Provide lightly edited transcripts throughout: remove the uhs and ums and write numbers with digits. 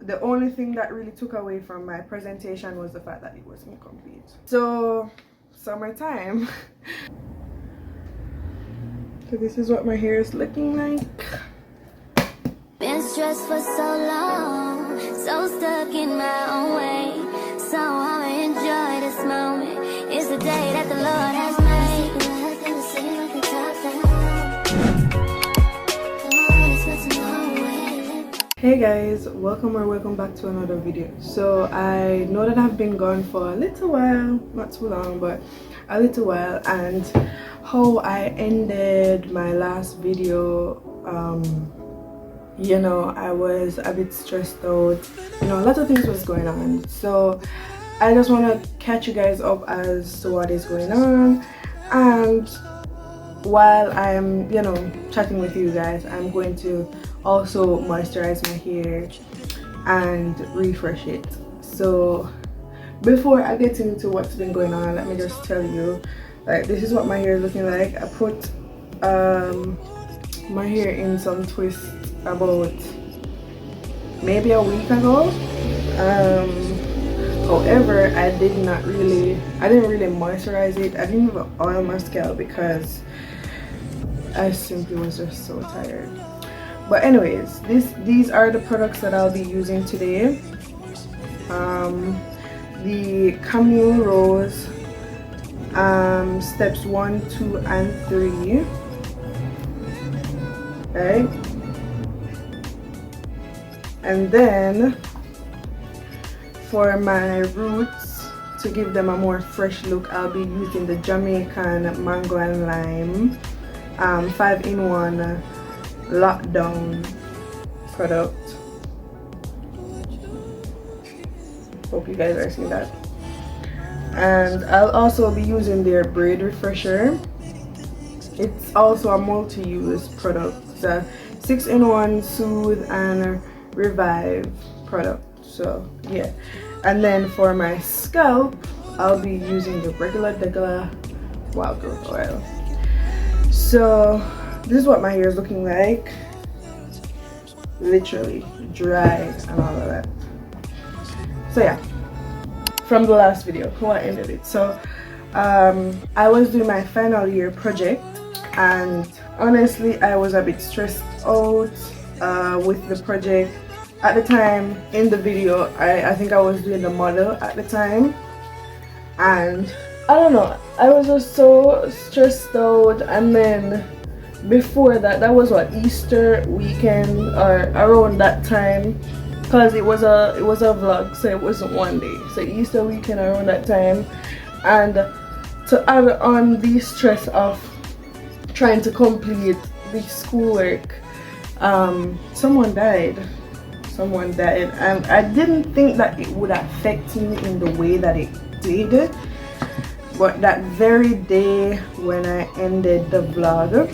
the only thing that really took away from my presentation was the fact that it was incomplete. So summertime. So this is what my hair is looking like. Been stressed for so long, so stuck in my own way. So I'ma enjoy this moment. It's the day that the Lord has made. Hey guys, welcome back to another video. So I know that I've been gone for a little while, not too long, but a little while, and how I ended my last video, you know, I was a bit stressed out, you know, a lot of things was going on. So I just want to catch you guys up as to what is going on, and while I'm, you know, chatting with you guys, I'm going to also moisturize my hair and refresh it. So before I get into what's been going on, let me just tell you, like, this is what my hair is looking like. I put my hair in some twists about maybe a week ago. However, I didn't really moisturize it. I didn't even oil my scalp because I simply was just so tired. But anyways, these are the products that I'll be using today. The Camille Rose steps 1, 2 and 3, right? And then for my roots, to give them a more fresh look, I'll be using the Jamaican Mango and Lime 5-in-1 lockdown product. Hope you guys are seeing that. And I'll also be using their braid refresher. It's also a multi-use product. It's a 6-in-1 soothe and revive product. So yeah. And then for my scalp, I'll be using the regular wild growth oil. So this is what my hair is looking like, literally dry and all of that. So yeah, from the last video how I ended it. So I was doing my final year project, and honestly I was a bit stressed out with the project. At the time in the video, I think I was doing the model at the time, and I don't know, I was just so stressed out. And then before that, that was what, Easter weekend or around that time, because it was a vlog, so it wasn't one day. So Easter weekend around that time, and to add on the stress of trying to complete the schoolwork, someone died, and I didn't think that it would affect me in the way that it did. But that very day when I ended the vlog,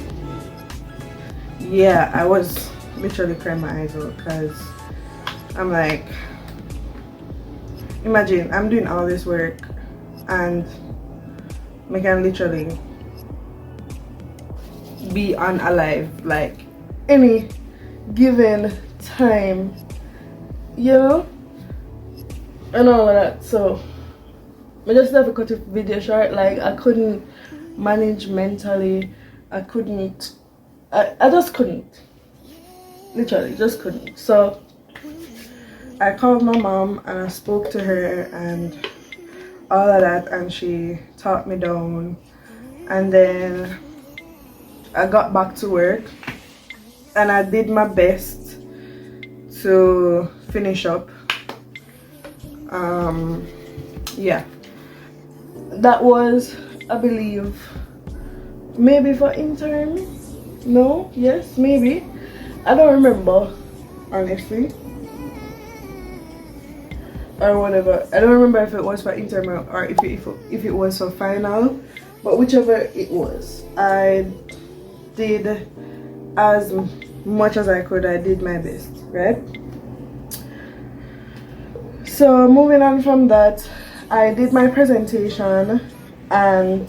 yeah, I was literally crying my eyes out, because I'm like, imagine I'm doing all this work and I can literally be unalive like any given time, you know, and all of that. So I just have to cut the video short. Like, I couldn't manage mentally. I just couldn't, literally just couldn't. So I called my mom and I spoke to her and all of that, and she talked me down. And then I got back to work and I did my best to finish up. Yeah, that was, I believe, maybe for intern. No, yes, maybe, I don't remember honestly, or whatever. I don't remember if it was for interim or if it was for final, but whichever it was, I did as much as I could. I did my best, right? So moving on from that, I did my presentation, and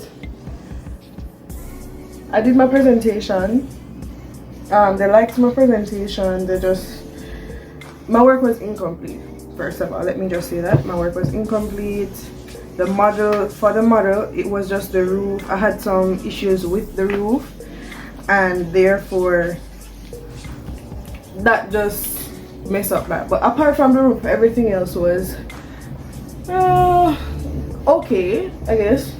they liked my presentation. They just my work was incomplete. First of all, let me just say that my work was incomplete. The model, for the model, it was just the roof. I had some issues with the roof, and therefore that just messed up that. But apart from the roof, everything else was okay, I guess.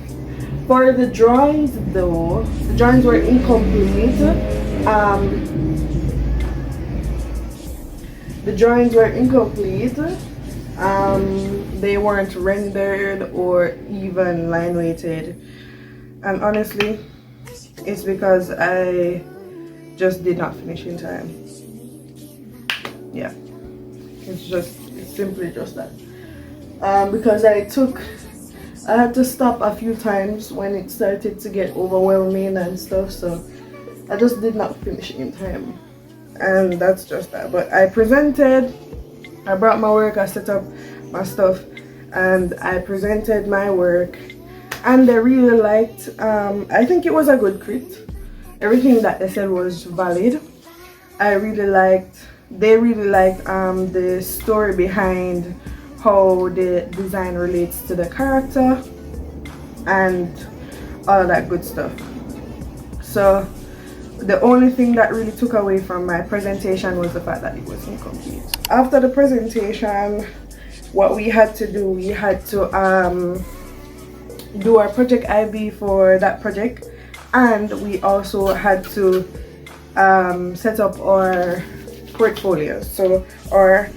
For the drawings though, the drawings were incomplete. The drawings were incomplete. They weren't rendered or even line weighted, and honestly it's because I just did not finish in time. Yeah, it's simply just that. Because I had to stop a few times when it started to get overwhelming and stuff, so I just did not finish in time, and that's just that. But I presented, I brought my work, I set up my stuff, and I presented my work, and they really liked, I think it was a good crit. Everything that they said was valid. They really liked the story behind how the design relates to the character and all that good stuff. So the only thing that really took away from my presentation was the fact that it was incomplete. After the presentation, what we had to do, we had to do our project IB for that project, and we also had to set up our portfolio, so our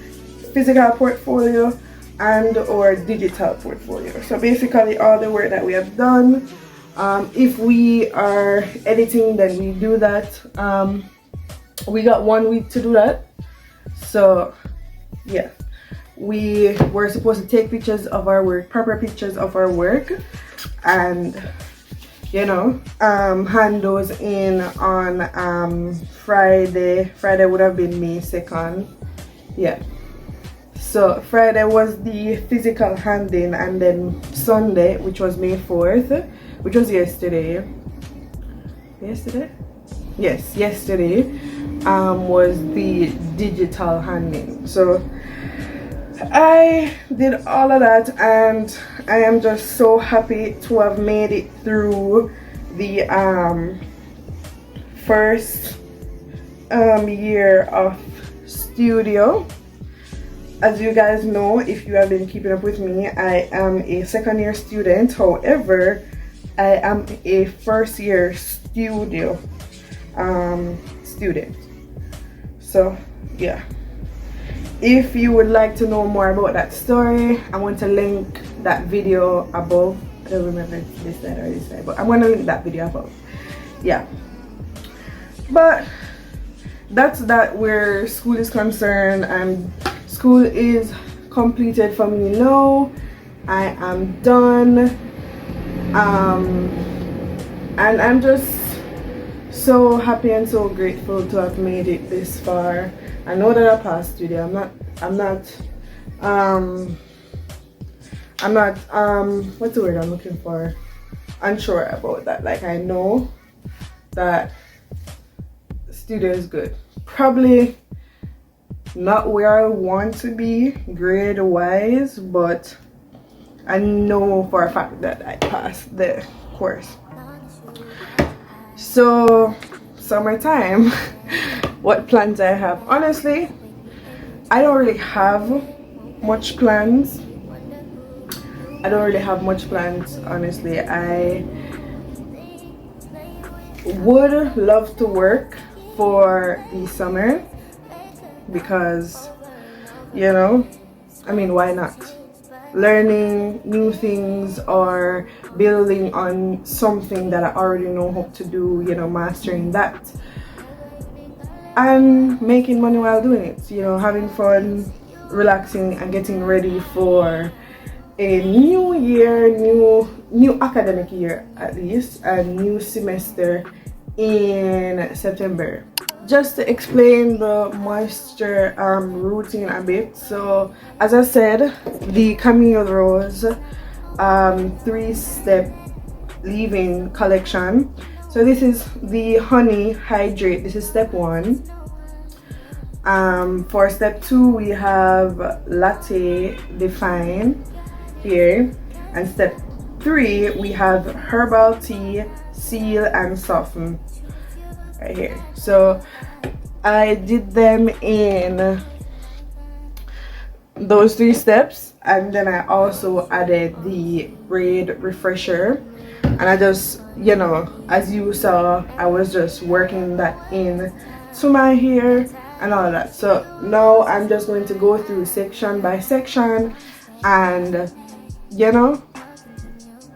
physical portfolio and our digital portfolio. So basically all the work that we have done, if we are editing, then we do that. We got 1 week to do that. So yeah, we were supposed to take pictures of our work, proper pictures of our work, and hand those in on Friday. Friday would have been May 2nd. Yeah, so Friday was the physical handing, and then Sunday, which was May 4th, which was yesterday, was the digital handing. So I did all of that, and I am just so happy to have made it through the first year of studio. As you guys know, if you have been keeping up with me, I am a second year student. However, I am a first year studio student. So yeah, if you would like to know more about that story, I'm going to link that video above. I don't remember if this side or this side, but I'm going to link that video above. Yeah, but that's that where school is concerned, and school is completed for me now. I am done, and I'm just so happy and so grateful to have made it this far. I know that I passed studio. I'm not what's the word I'm looking for? Unsure about that. Like, I know that studio is good. Probably not where I want to be grade wise, but I know for a fact that I passed the course. So summertime, what plans I have? Honestly, I don't really have much plans. Honestly. I would love to work for the summer because, I mean, why not? Learning new things or building on something that I already know how to do, mastering that and making money while doing it, having fun, relaxing, and getting ready for a new year, new academic year at least, a new semester in September. Just to explain the moisture routine a bit. So as I said, the Camille Rose 3-step leave-in collection. So this is the honey hydrate. This is step 1. For step 2 we have latte define here, and step 3 we have herbal tea seal and soften right here. So I did them in those 3 steps, and then I also added the braid refresher, and I just, you know, as you saw, I was just working that in to my hair and all of that. So now I'm just going to go through section by section and, you know,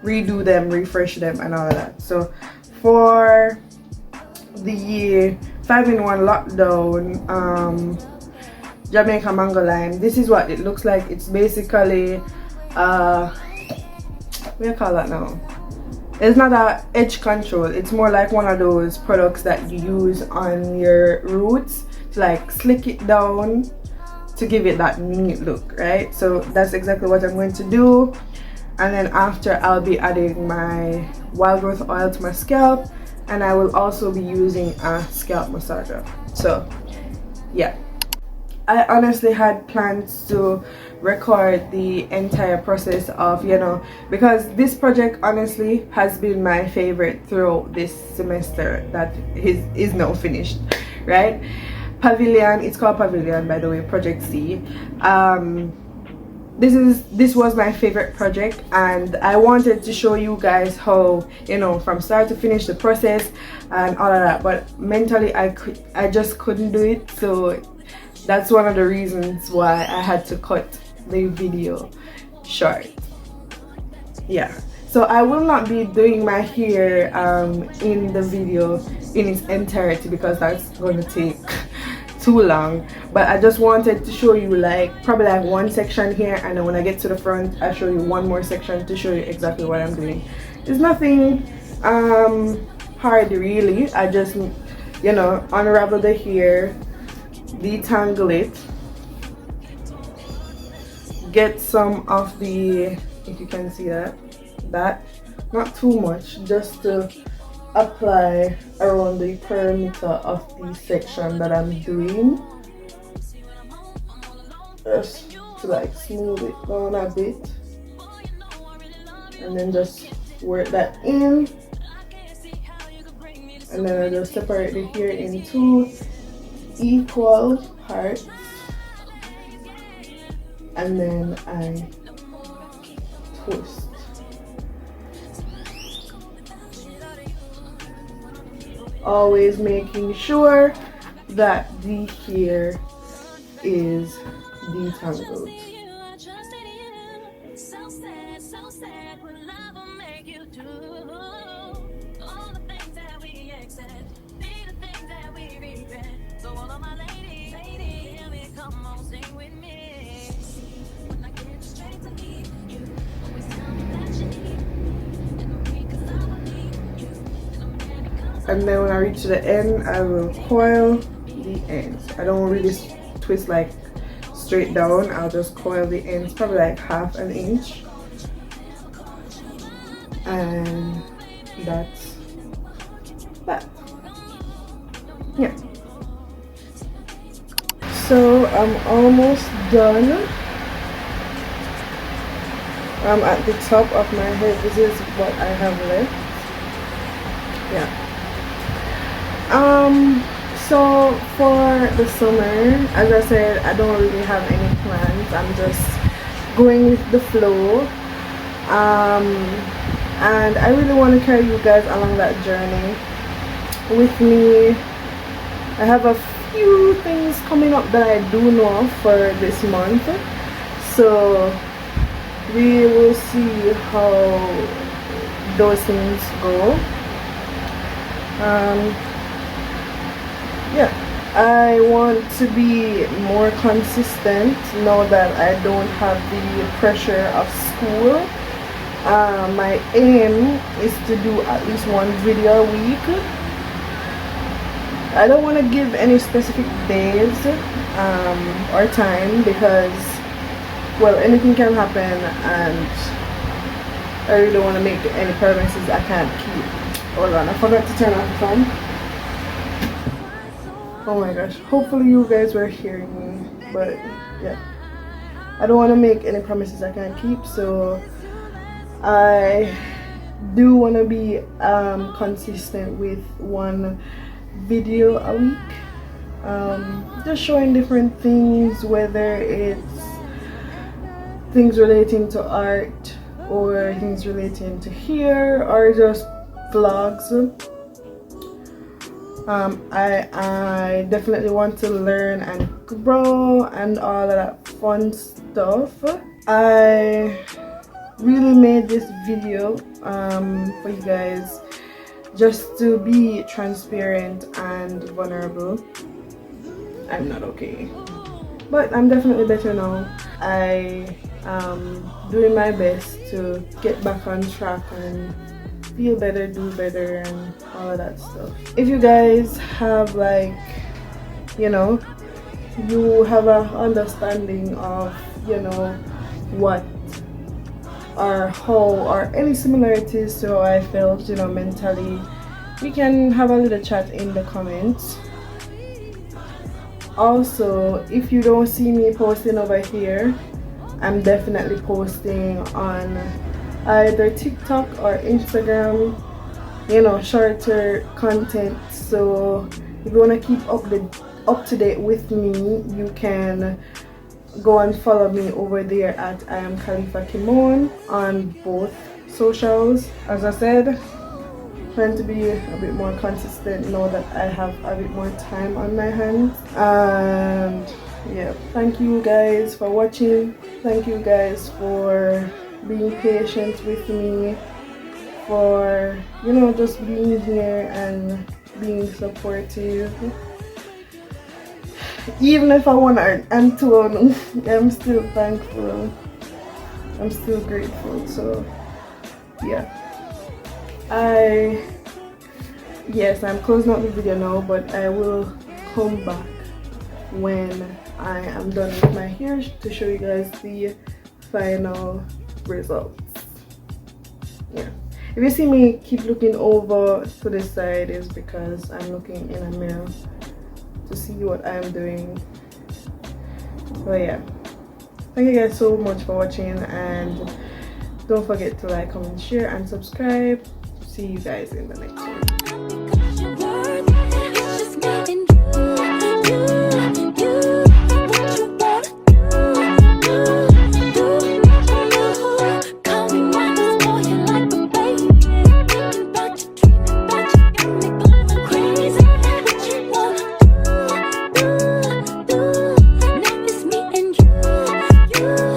redo them, refresh them and all of that. So for the 5-in-1 lockdown Jamaica mango lime, this is what it looks like. It's basically what do you call that now? It's not a edge control, it's more like one of those products that you use on your roots to like slick it down to give it that neat look, right? So that's exactly what I'm going to do. And then after, I'll be adding my wild growth oil to my scalp, and I will also be using a scalp massager. So yeah, I honestly had plans to record the entire process of, you know, because this project honestly has been my favorite throughout this semester that is now finished, right? Pavilion, it's called Pavilion, by the way, Project C. This was my favorite project, and I wanted to show you guys how, you know, from start to finish the process and all of that, but mentally I just couldn't do it. So that's one of the reasons why I had to cut the video short. Yeah, so I will not be doing my hair in the video in its entirety because that's going to take too long, but I just wanted to show you like probably like one section here, and then when I get to the front I'll show you one more section to show you exactly what I'm doing. It's nothing hard really. I just, you know, unravel the hair, detangle it, get some of the, if you can see that not too much, just to apply around the perimeter of the section that I'm doing, just to like smooth it down a bit, and then just work that in, and then I just separate the hair into equal parts, and then I twist. Always making sure that the hair is detangled. And then when I reach the end, I will coil the ends. I don't really twist like straight down. I'll just coil the ends, probably like 1/2 inch. And that's that. Yeah. So I'm almost done. I'm at the top of my head. This is what I have left. Yeah. So for the summer, as I said, I don't really have any plans. I'm just going with the flow, and I really want to carry you guys along that journey with me. I have a few things coming up that I do know of for this month, so we will see how those things go. Yeah, I want to be more consistent now that I don't have the pressure of school. My aim is to do at least 1 video a week. I don't want to give any specific days or time because, well, anything can happen, and I really don't want to make any promises I can't keep. Hold on, I forgot to turn off the phone. Oh my gosh, hopefully you guys were hearing me, but yeah, I don't want to make any promises I can't keep, so I do want to be consistent with one video a week, just showing different things, whether it's things relating to art or things relating to hair or just vlogs. I definitely want to learn and grow and all of that fun stuff. I really made this video for you guys just to be transparent and vulnerable. I'm not okay, but I'm definitely better now. I am doing my best to get back on track and feel better, do better, and all of that stuff. If you guys have, like, you know, you have an understanding of, you know, what or how or any similarities to how I felt, you know, mentally, we can have a little chat in the comments. Also, if you don't see me posting over here, I'm definitely posting on either TikTok or Instagram, you know, shorter content. So if you want to keep up to date with me, you can go and follow me over there at I am Khalifa Kimon on both socials. As I said, trying to be a bit more consistent now that I have a bit more time on my hands. And yeah, thank you guys for watching. Thank you guys for being patient with me, for, you know, just being here and being supportive. Even if I want and to, I'm still thankful. I'm still grateful. So yeah, yes, I'm closing out the video now, but I will come back when I am done with my hair to show you guys the final results. Yeah, if you see me keep looking over to the side, is because I'm looking in a mirror to see what I'm doing. So yeah, thank you guys so much for watching, and don't forget to like, comment, share, and subscribe. See you guys in the next one. You